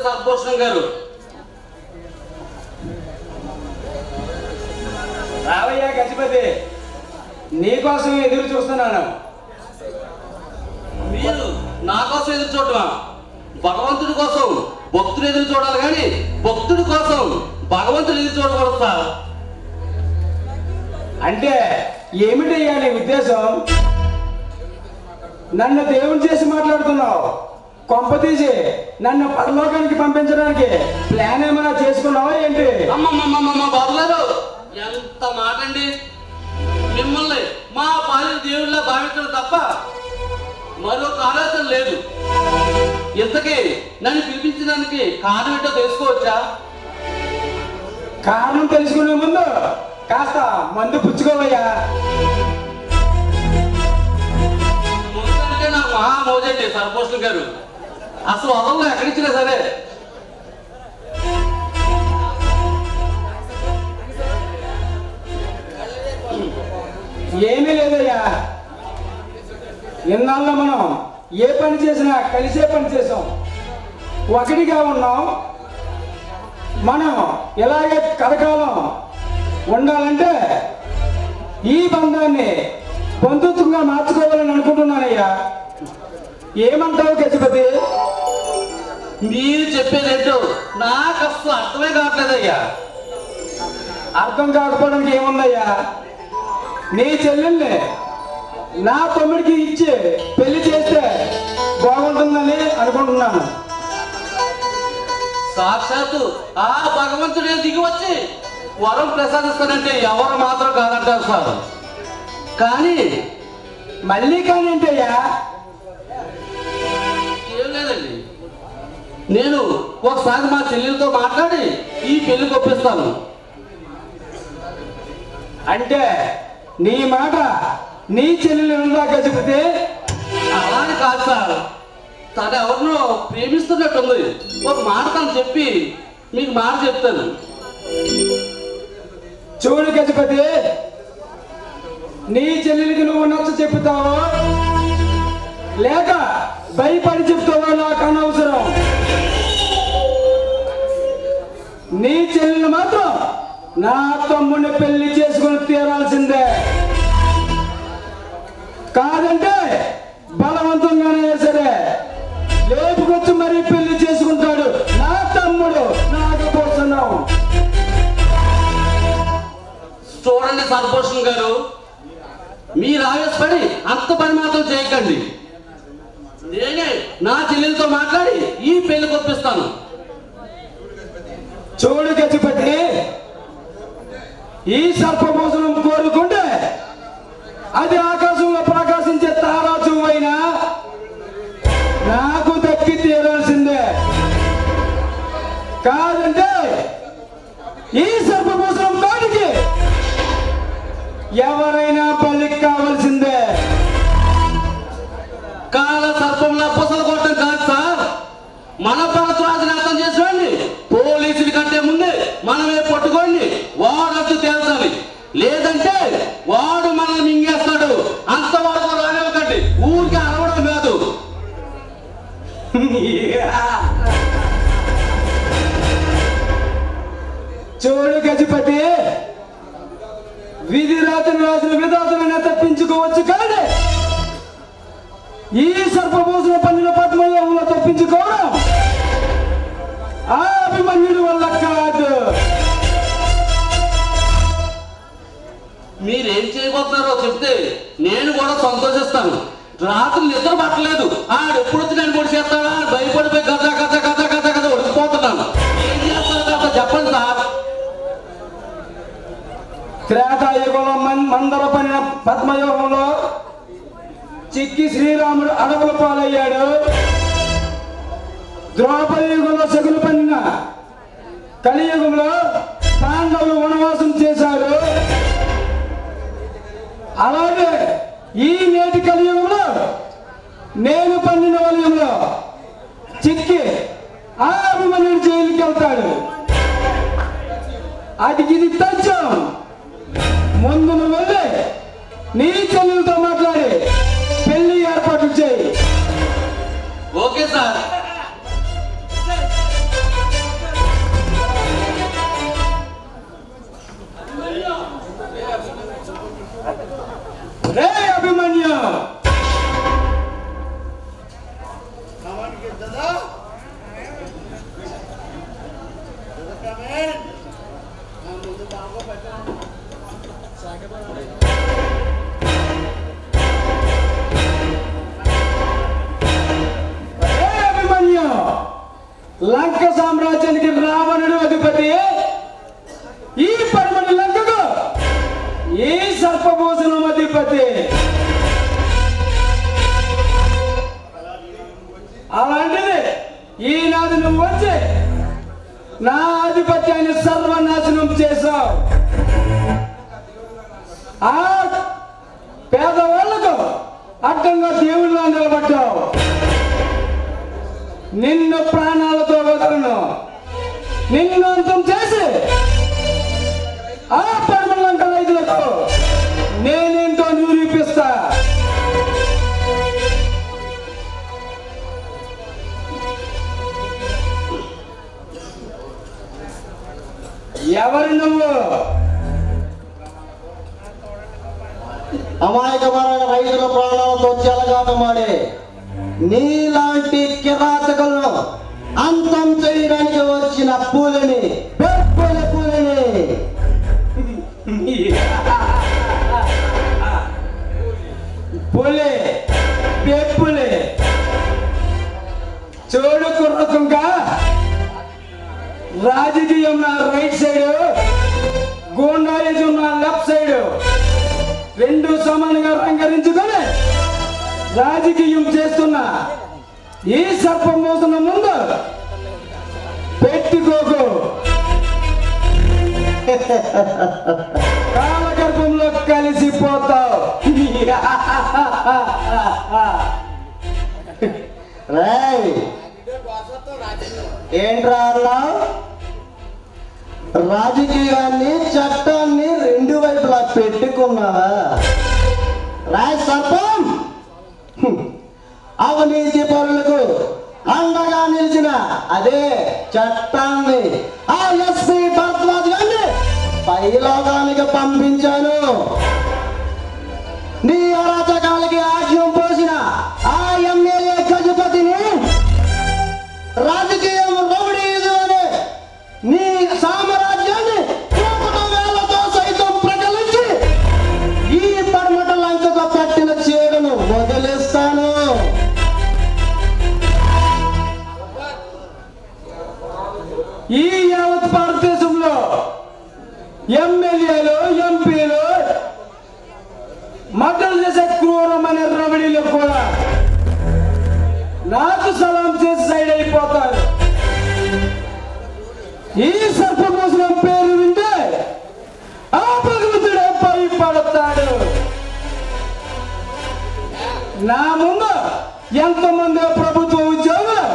సర్పోషణం గారు. రావయ్యా గజపతి, నీకోసం ఎదురు చూస్తున్నాను. మీరు నా కోసం ఎదురు చూడటమా? భగవంతుడి కోసం భక్తుడు ఎదురు చూడాలి కానీ భక్తుడి కోసం భగవంతుడు ఎదురు చూడకూడదు సార్. అంటే ఏమిటయ్యా నీ ఉద్దేశం? నన్ను దేవుని చేసి మాట్లాడుతున్నావు. కొంపతీసి నన్ను పరలోకానికి పంపించడానికి ప్లాన్ ఏమైనా చేసుకున్నావా ఏంటి? అమ్మమ్మమ్మమ్మ బాబుగారు, ఎంత మాట అండి! మిమ్మల్ని మా పాలి దేవుళ్ళ భావించడం తప్ప మరొక ఆలోచన లేదు. ఇంతకీ నన్ను పిలిపించడానికి కారణం ఏంటో తెలుసుకోవచ్చా? కారణం తెలుసుకునే ముందు కాస్త మందు పుచ్చుకోవయ్యా. ముందంటే నాకు మహా మోజండి సర్పోషణం గారు. అసలు వదల్లో ఎక్కడిచ్చినా సరే ఏమీ లేదయ్యా. ఇన్నాళ్ళు మనం ఏ పని చేసినా కలిసే పని చేసాం, ఒకటిగా ఉన్నాం. మనం ఇలాగే కలకాలం ఉండాలంటే ఈ బంధాన్ని బంధుత్వంగా మార్చుకోవాలని అనుకుంటున్నానయ్యా. ఏమంటావు గజపతి? మీరు చెప్పేదేంటో నాకు అసలు అర్థమే కావట్లేదయ్యా. అర్థం కాకపోవడానికి ఏముందయ్యా? నీ చెల్లెల్ని నా తమ్ముడికి ఇచ్చి పెళ్లి చేస్తే బాగుంటుందని అనుకుంటున్నాను. సాక్షాత్తు ఆ భగవంతుడే దిగి వచ్చి వరం ప్రసాదిస్తానంటే ఎవరు మాత్రం కాదంటారు సార్. కానీ మళ్ళీ కానీ ఏంటయ్యా? ఏం లేదండి, నేను ఒకసారి మా చెల్లెలతో మాట్లాడి ఈ పెళ్లి ఒప్పిస్తాను. అంటే నీ మాట నీ చెల్లెలు ఉందా గజపతి? అలానే కాదు సార్, తను ఎవరినో ప్రేమిస్తున్నట్టుంది. ఒక మాట తను చెప్పి మీకు మాట చెప్తాను. చూడు గజపతి, నీ చెల్లెలికి నువ్వు నచ్చ చెప్తావో లేక భయపడి చెప్తావో నాకు అనవసరం. నీ చెల్లెలు మాత్రం నా తమ్ముడిని పెళ్లి చేసుకుని తీరాల్సిందే. కాదంటే బలవంతంగానే సరే లేపుకొచ్చి మరీ పెళ్లి చేసుకుంటాడు నా తమ్ముడు నాగభూషణం. చూడండి సర్పోషణం గారు, మీరు ఆవేశపడి అంత పని మాత్రం చేయకండి. నేనే నా చెల్లెలతో మాట్లాడి ఈ పెళ్లి ఒప్పిస్తాను. చూడు గజపతి, ఈ సర్పభూషణం కోరుకుంటే అది ఆకాశంలో ప్రకాశించే తారాజు అయినా నాకు దక్కి తీరాల్సిందే. కాదంటే ఈ సర్పభూషణం కాడికి ఎవరైనా బలికి కావాల్సిందే. కాల సర్పంలో పుసలు కొట్టడం కాదు సార్, మన పరత్రాజుని అర్థం చేసుకోండి. పోలీసుల కంటే ముందే మనమే పట్టుకోండి, వాడు తేల్చాలి. లేదంటే వాడు మనల్ని మింగేస్తాడు. అంతవరకు రానివ్వకండి, ఊరికి అరవడం కాదు. చూడు గజపతి, విధి రాత్రి రాసిన విధాతమైనా తప్పించుకోవచ్చు కానీ ఈ సర్పభూషణ పన్నుల పద్మవ్యూహంలో తప్పించుకోవడం ఆ అభిమన్యుడి వల్ల కాదు. మీరేం చేయబోతున్నారో చెప్తే నేను కూడా సంతోషిస్తాను. రాత్రి నిద్ర పట్టలేదు, ఆడు ఎప్పుడు వచ్చి నేను పొడి చేస్తాడా భయపడిపోయి గద గద గద గద గద ఉడికిపోతున్నాను. ఏం చేస్తారో చెప్పండి సార్. త్రేతాయుగంలో మందర పడిన పద్మవ్యూహంలో చిక్కి శ్రీరాముడు అడవుల పాలయ్యాడు. ద్రౌపది యుగంలో శకులు పడిన కలియుగంలో పాండవులు వనవాసం చేశారు. అలాగే ఈ నేటి కలియుగంలో నేను పండిన వలయంలో చిక్కి ఆ అభిమన్యుడు జైలుకి వెళ్తాడు. అది ఇది తథ్యం. ముందు నువ్వు వెళ్ళి నీ చెల్లెలతో మాట్లాడి పెళ్లి ఏర్పాట్లు చేయి. Okay sir. సర్పభూషణం అధిపతి. అలాంటిది ఈనాడు నువ్వు వచ్చి నా ఆధిపత్యాన్ని సర్వనాశనం చేశావు. ఆ పేదవాళ్లకు అడ్డంగా దేవుళ్ళ నిలబడ్డావు. నిన్ను ప్రాణాలతో వదలను. నిన్ను అంతం చేసి ఆ పరమలంక రైతులకు నేనేంటో నిరూపిస్తా. ఎవరు నువ్వు? అమాయకమైన రైతుల ప్రాణాలతో చెలగాటమాడే నీలాంటి కిరాతకులను అంతం చేయడానికి వచ్చిన పూలని పులి పెప్పులే చూడు కుర్రకుంగా. రాజకీయం నా రైట్ సైడ్, గూండాయిజం నా లెఫ్ట్ సైడ్, రెండు సమానంగా రంగరించుకొని రాజకీయం చేస్తున్నా ఈ సర్పం మోసిన ముందు పెట్టుకోకు. కాలగర్భంలో కలిసిపోతావు. ఏంట్రా అలా రాజకీయాన్ని చట్టాన్ని రెండు వైపులా పెట్టుకున్నావా? రాయ్ సర్పం అవినీతి పరులకు అండగా నిలిచిన అదే చట్టాన్ని ఆ ఎస్పీ భరద్వాజ్ గారిని పైలోకానికి పంపించాను. నీ అరాచకాలకి ఆజ్యం పోసిన ఆ ఎమ్మెల్యే గజపతిని రాజకీయం రౌడీజం అనే నీ సామ్రాజ్యాన్ని వేలతో సైతం ప్రకలించి ఈ పడమట లంకతో పట్టిన చీడను వదిలిస్తాను. ఈ యావత్ భారతదేశంలో ఎమ్మెల్యేలు, ఎంపీలు, మద్దతు చేసే క్రూరమైన రౌడీలు కూడా నాకు సలాం చేసి సైడ్ అయిపోతారు. ఈ సర్పభూషణం పేరు వింటే ఆ భగవంతుడే భయపడతాడు. నా ముందు ఎంతమంది ప్రభుత్వ ఉద్యోగులు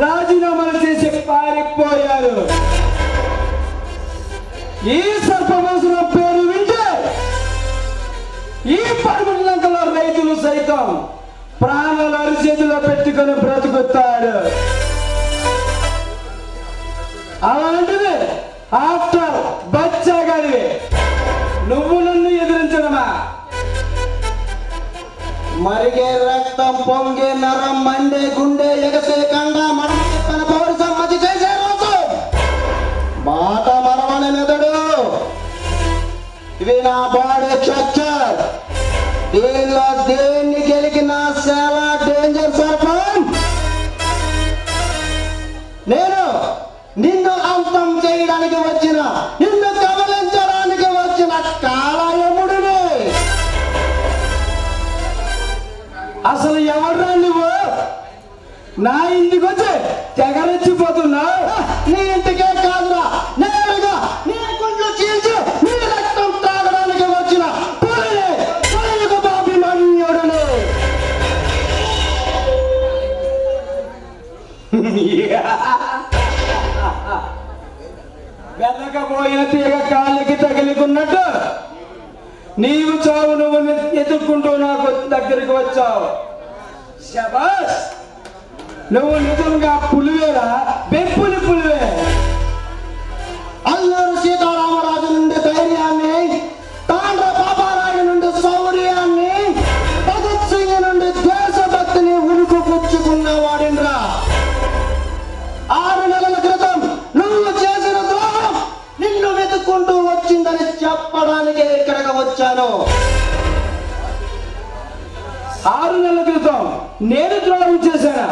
రాజీనామాలు చేసి పారిపోయారు. ఈ సర్పభూషణం పేరు వింటే ఈ పడమటలంకలో రైతులు సైతం ప్రాణాలు అరిచేతిలో పెట్టుకొని బ్రతుకుతాడు. అలాంటిది ఆఫ్టర్ బచ్చాగాడివి నువ్వు నన్ను ఎదిరించడమా? మరిగే రక్తం, పొంగే నరం, మండే గుండె, ఎగసే కండ, మడమ పౌరుషం మతి చేసే రోజు మాట మరవని మెదడు. ఇవి నా బాడీ స్ట్రక్చర్. దీనిలో దేన్ని గెలికినా చాలా డేంజర్ సర్పం. నేను నిన్ను అంతం చేయడానికి వచ్చిన, నిన్ను కబలించడానికి వచ్చిన కాలయముడిని. అసలు ఎవడ్రా నువ్వు? నా ఇంటికి వచ్చి తెగరెచ్చిపోతున్నావు. నీ ఇంటికే కాదురా, నేరుగా నీ గుండ్లు చీల్చి నీ రక్తం తాగడానికి వచ్చిన పులిని, పులికి బాభిమన్యుడిని. వెనకపోయిన తీగ కాళ్ళకి తగిలికున్నట్టు నీవు చావు నువ్వు ఎదుర్కొంటూ నాకు దగ్గరికి వచ్చావు. శబాష్, నువ్వు నిజంగా పులివేరా? బెప్పులి పులివే. అల్లూరు సీతారామరాజు నుండి ధైర్యాన్ని, తాండ్ర పాపారాయుడు నుండి శౌర్యాన్ని, భగత్ సింగ్ నుండి దేశభక్తిని ఉరుకు పుచ్చుకున్న వాడిరా. 6 నెలల క్రితం నువ్వు చేసిన ద్రోహం నిన్ను వెతుక్కుంటూ వచ్చిందని చెప్పడానికి ఇక్కడికి వచ్చాను. 6 నెలల క్రితం నేను ద్రోహం చేశానా?